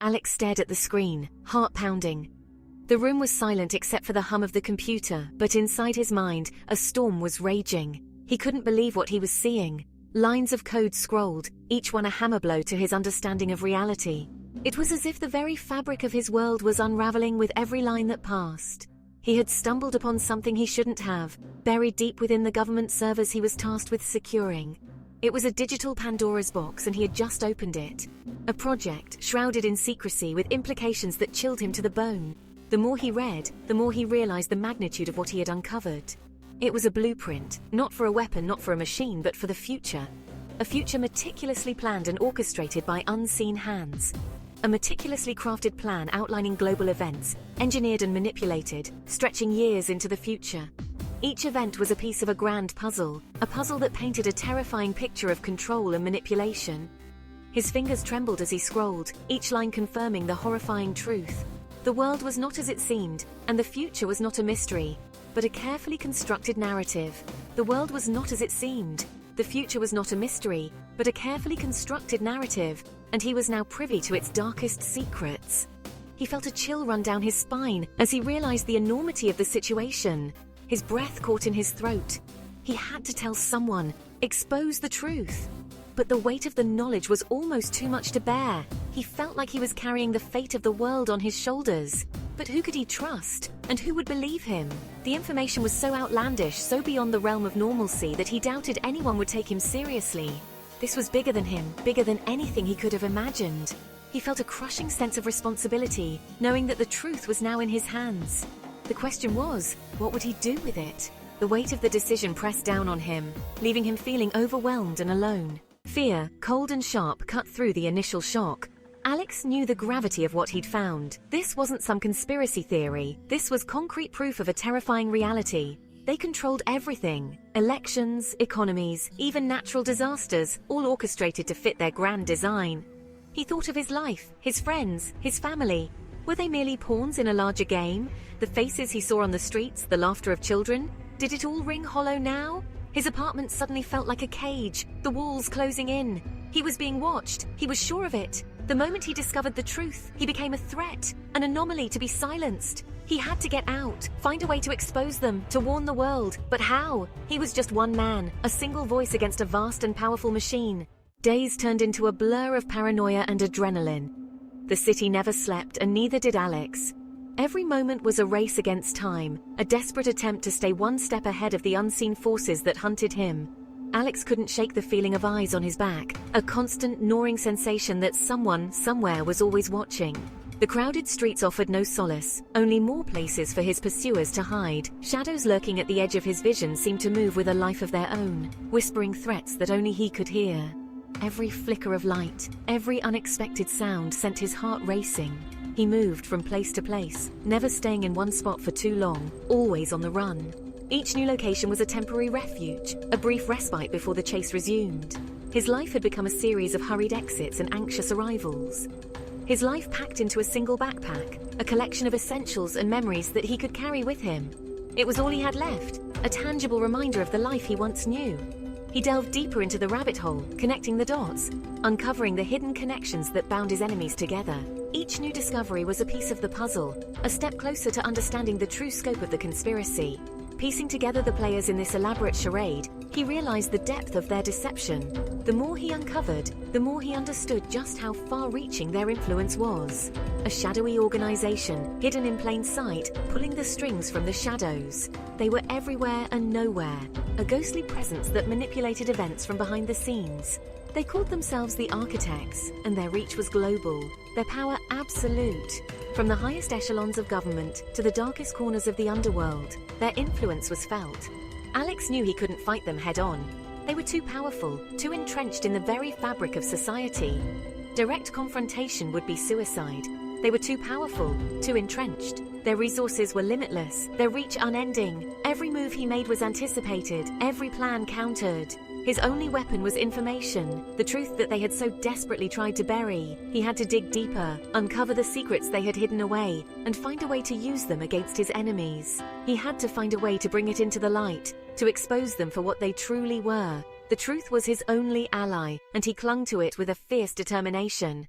Alex stared at the screen, heart pounding. The room was silent except for the hum of the computer, but inside his mind, a storm was raging. He couldn't believe what he was seeing. Lines of code scrolled, each one a hammer blow to his understanding of reality. It was as if the very fabric of his world was unraveling with every line that passed. He had stumbled upon something he shouldn't have, buried deep within the government servers he was tasked with securing. It was a digital Pandora's box, and he had just opened it. A project shrouded in secrecy with implications that chilled him to the bone. The more he read, the more he realized the magnitude of what he had uncovered. It was a blueprint, not for a weapon, not for a machine, but for the future. A future meticulously planned and orchestrated by unseen hands. A meticulously crafted plan outlining global events, engineered and manipulated, stretching years into the future. Each event was a piece of a grand puzzle, a puzzle that painted a terrifying picture of control and manipulation. His fingers trembled as he scrolled, each line confirming the horrifying truth. The world was not as it seemed, and the future was not a mystery, but a carefully constructed narrative. The world was not as it seemed. The future was not a mystery, but a carefully constructed narrative, and he was now privy to its darkest secrets. He felt a chill run down his spine as he realized the enormity of the situation. His breath caught in his throat. He had to tell someone, expose the truth. But the weight of the knowledge was almost too much to bear. He felt like he was carrying the fate of the world on his shoulders. But who could he trust? And who would believe him? The information was so outlandish, so beyond the realm of normalcy, that he doubted anyone would take him seriously. This was bigger than him, bigger than anything he could have imagined. He felt a crushing sense of responsibility, knowing that the truth was now in his hands. The question was, what would he do with it? The weight of the decision pressed down on him, leaving him feeling overwhelmed and alone. Fear, cold and sharp, cut through the initial shock. Alex knew the gravity of what he'd found. This wasn't some conspiracy theory. This was concrete proof of a terrifying reality. They controlled everything. Elections, economies, even natural disasters, all orchestrated to fit their grand design. He thought of his life, his friends, his family. Were they merely pawns in a larger game? The faces he saw on the streets, the laughter of children? Did it all ring hollow now? His apartment suddenly felt like a cage, the walls closing in. He was being watched. He was sure of it. The moment he discovered the truth, he became a threat, an anomaly to be silenced. He had to get out, find a way to expose them, to warn the world. But how? He was just one man, a single voice against a vast and powerful machine. Days turned into a blur of paranoia and adrenaline. The city never slept, and neither did Alex. Every moment was a race against time, a desperate attempt to stay one step ahead of the unseen forces that hunted him. Alex couldn't shake the feeling of eyes on his back, a constant gnawing sensation that someone, somewhere was always watching. The crowded streets offered no solace, only more places for his pursuers to hide. Shadows lurking at the edge of his vision seemed to move with a life of their own, whispering threats that only he could hear. Every flicker of light, every unexpected sound sent his heart racing. He moved from place to place, never staying in one spot for too long, always on the run. Each new location was a temporary refuge, a brief respite before the chase resumed. His life had become a series of hurried exits and anxious arrivals. His life packed into a single backpack, a collection of essentials and memories that he could carry with him. It was all he had left, a tangible reminder of the life he once knew. He delved deeper into the rabbit hole, connecting the dots, uncovering the hidden connections that bound his enemies together. Each new discovery was a piece of the puzzle, a step closer to understanding the true scope of the conspiracy. Piecing together the players in this elaborate charade, he realized the depth of their deception. The more he uncovered, the more he understood just how far-reaching their influence was. A shadowy organization, hidden in plain sight, pulling the strings from the shadows. They were everywhere and nowhere, a ghostly presence that manipulated events from behind the scenes. They called themselves the Architects, and their reach was global, their power absolute. From the highest echelons of government to the darkest corners of the underworld, their influence was felt. Alex knew he couldn't fight them head-on. They were too powerful, too entrenched in the very fabric of society. Direct confrontation would be suicide. They were too powerful, too entrenched. Their resources were limitless, their reach unending. Every move he made was anticipated, every plan countered. His only weapon was information, the truth that they had so desperately tried to bury. He had to dig deeper, uncover the secrets they had hidden away, and find a way to use them against his enemies. He had to find a way to bring it into the light, to expose them for what they truly were. The truth was his only ally, and he clung to it with a fierce determination.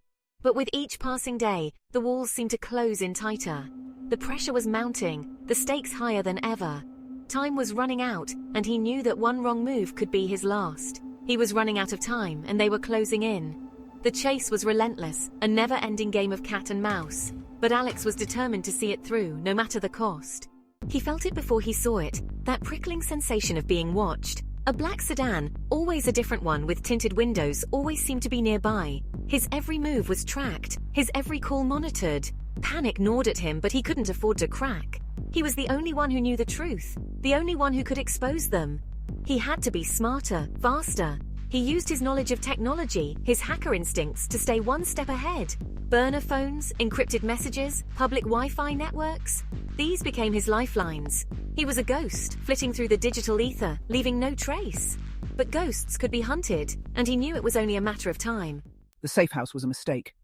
But with each passing day, the walls seemed to close in tighter. The pressure was mounting, the stakes higher than ever. Time was running out, and he knew that one wrong move could be his last. He was running out of time, and they were closing in. The chase was relentless, a never-ending game of cat and mouse. But Alex was determined to see it through, no matter the cost. He felt it before he saw it, that prickling sensation of being watched. A black sedan, always a different one with tinted windows, always seemed to be nearby. His every move was tracked, his every call monitored. Panic gnawed at him, but he couldn't afford to crack. He was the only one who knew the truth, the only one who could expose them. He had to be smarter, faster. He used his knowledge of technology, his hacker instincts, to stay one step ahead. Burner phones, encrypted messages, public Wi-Fi networks. These became his lifelines. He was a ghost, flitting through the digital ether, leaving no trace. But ghosts could be hunted, and he knew it was only a matter of time. The safe house was a mistake.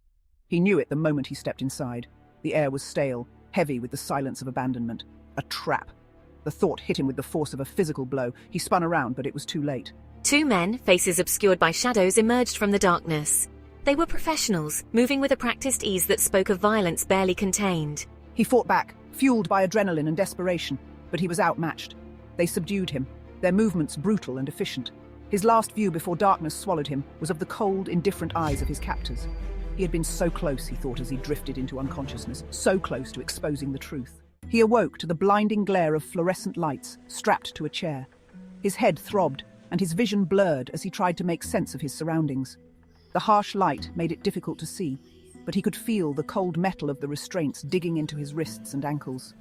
He knew it the moment he stepped inside. The air was stale, heavy with the silence of abandonment. A trap. The thought hit him with the force of a physical blow. He spun around, but it was too late. Two men, faces obscured by shadows, emerged from the darkness. They were professionals, moving with a practiced ease that spoke of violence barely contained. He fought back, fueled by adrenaline and desperation, but he was outmatched. They subdued him, their movements brutal and efficient. His last view before darkness swallowed him was of the cold, indifferent eyes of his captors. He had been so close, he thought as he drifted into unconsciousness, so close to exposing the truth. He awoke to the blinding glare of fluorescent lights, strapped to a chair. His head throbbed, and his vision blurred as he tried to make sense of his surroundings. The harsh light made it difficult to see, but he could feel the cold metal of the restraints digging into his wrists and ankles.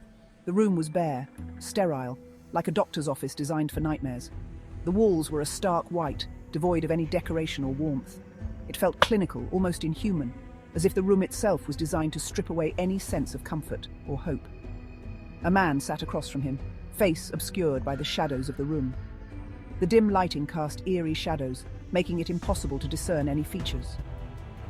The room was bare, sterile, like a doctor's office designed for nightmares. The walls were a stark white, devoid of any decoration or warmth. It felt clinical, almost inhuman, as if the room itself was designed to strip away any sense of comfort or hope. A man sat across from him, face obscured by the shadows of the room. The dim lighting cast eerie shadows, making it impossible to discern any features.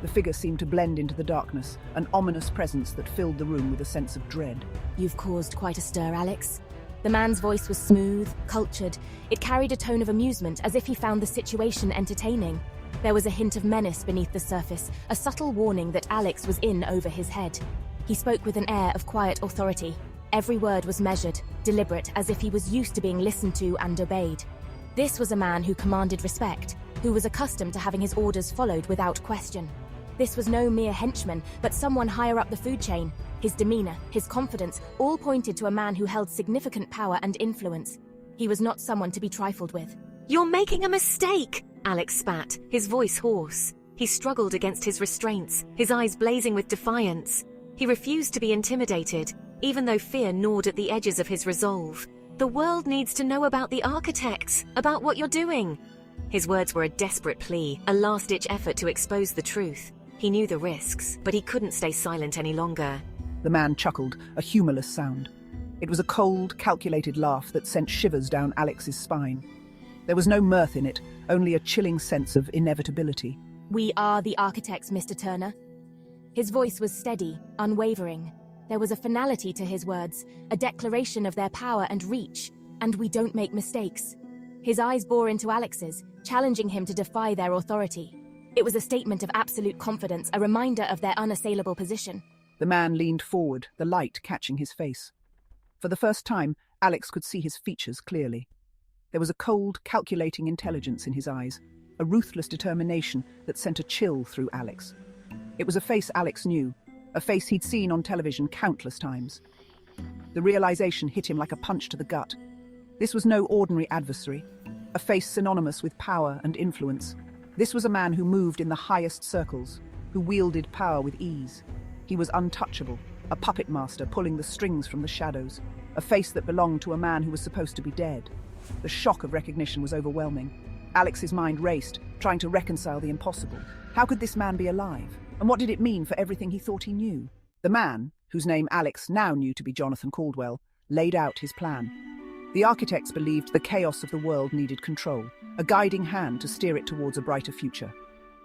The figure seemed to blend into the darkness, an ominous presence that filled the room with a sense of dread. "You've caused quite a stir, Alex." The man's voice was smooth, cultured. It carried a tone of amusement, as if he found the situation entertaining. There was a hint of menace beneath the surface, a subtle warning that Alex was in over his head. He spoke with an air of quiet authority. Every word was measured, deliberate, as if he was used to being listened to and obeyed. This was a man who commanded respect, who was accustomed to having his orders followed without question. This was no mere henchman, but someone higher up the food chain. His demeanor, his confidence, all pointed to a man who held significant power and influence. He was not someone to be trifled with. "You're making a mistake!" Alex spat, his voice hoarse. He struggled against his restraints, his eyes blazing with defiance. He refused to be intimidated, even though fear gnawed at the edges of his resolve. "The world needs to know about the architects, about what you're doing." His words were a desperate plea, a last-ditch effort to expose the truth. He knew the risks, but he couldn't stay silent any longer. The man chuckled, a humorless sound. It was a cold, calculated laugh that sent shivers down Alex's spine. There was no mirth in it, only a chilling sense of inevitability. "We are the architects, Mr. Turner." His voice was steady, unwavering. There was a finality to his words, a declaration of their power and reach, and we don't make mistakes. His eyes bore into Alex's, challenging him to defy their authority. It was a statement of absolute confidence, a reminder of their unassailable position. The man leaned forward, the light catching his face. For the first time, Alex could see his features clearly. There was a cold, calculating intelligence in his eyes, a ruthless determination that sent a chill through Alex. It was a face Alex knew, a face he'd seen on television countless times. The realization hit him like a punch to the gut. This was no ordinary adversary, a face synonymous with power and influence. This was a man who moved in the highest circles, who wielded power with ease. He was untouchable, a puppet master pulling the strings from the shadows, a face that belonged to a man who was supposed to be dead. The shock of recognition was overwhelming. Alex's mind raced, trying to reconcile the impossible. How could this man be alive? And what did it mean for everything he thought he knew? The man, whose name Alex now knew to be Jonathan Caldwell, laid out his plan. The architects believed the chaos of the world needed control, a guiding hand to steer it towards a brighter future.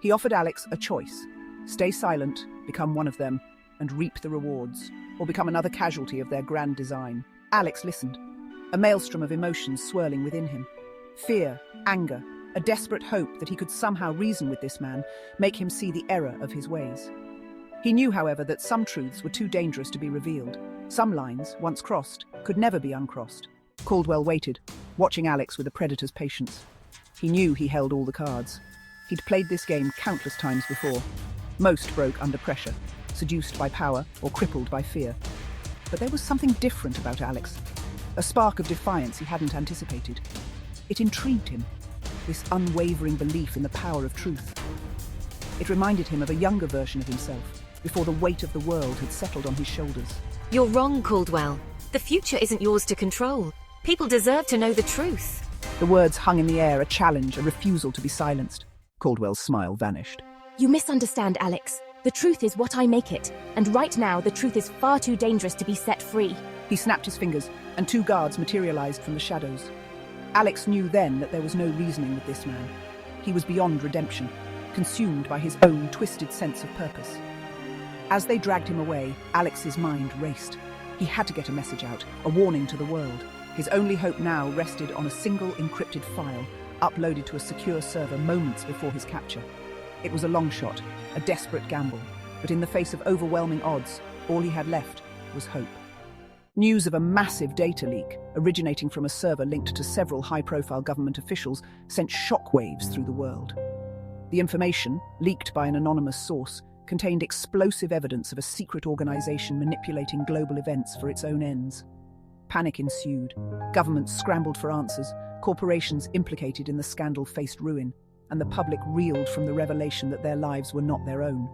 He offered Alex a choice: stay silent, become one of them, and reap the rewards, or become another casualty of their grand design. Alex listened, a maelstrom of emotions swirling within him. Fear, anger, a desperate hope that he could somehow reason with this man, make him see the error of his ways. He knew, however, that some truths were too dangerous to be revealed. Some lines, once crossed, could never be uncrossed. Caldwell waited, watching Alex with a predator's patience. He knew he held all the cards. He'd played this game countless times before. Most broke under pressure, seduced by power or crippled by fear. But there was something different about Alex, a spark of defiance he hadn't anticipated. It intrigued him, this unwavering belief in the power of truth. It reminded him of a younger version of himself, before the weight of the world had settled on his shoulders. You're wrong, Caldwell. The future isn't yours to control. People deserve to know the truth. The words hung in the air, a challenge, a refusal to be silenced. Caldwell's smile vanished. You misunderstand, Alex. The truth is what I make it, and right now the truth is far too dangerous to be set free. He snapped his fingers, and two guards materialized from the shadows. Alex knew then that there was no reasoning with this man. He was beyond redemption, consumed by his own twisted sense of purpose. As they dragged him away, Alex's mind raced. He had to get a message out, a warning to the world. His only hope now rested on a single encrypted file, uploaded to a secure server moments before his capture. It was a long shot, a desperate gamble, but in the face of overwhelming odds, all he had left was hope. News of a massive data leak, originating from a server linked to several high-profile government officials, sent shockwaves through the world. The information, leaked by an anonymous source, contained explosive evidence of a secret organization manipulating global events for its own ends. Panic ensued. Governments scrambled for answers, corporations implicated in the scandal faced ruin, and the public reeled from the revelation that their lives were not their own.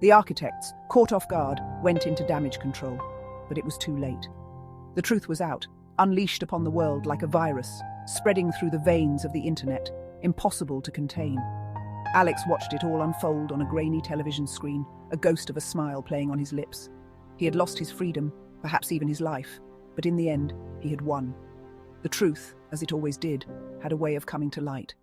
The architects, caught off guard, went into damage control, but it was too late. The truth was out, unleashed upon the world like a virus, spreading through the veins of the internet, impossible to contain. Alex watched it all unfold on a grainy television screen, a ghost of a smile playing on his lips. He had lost his freedom, perhaps even his life, but in the end, he had won. The truth, as it always did, had a way of coming to light.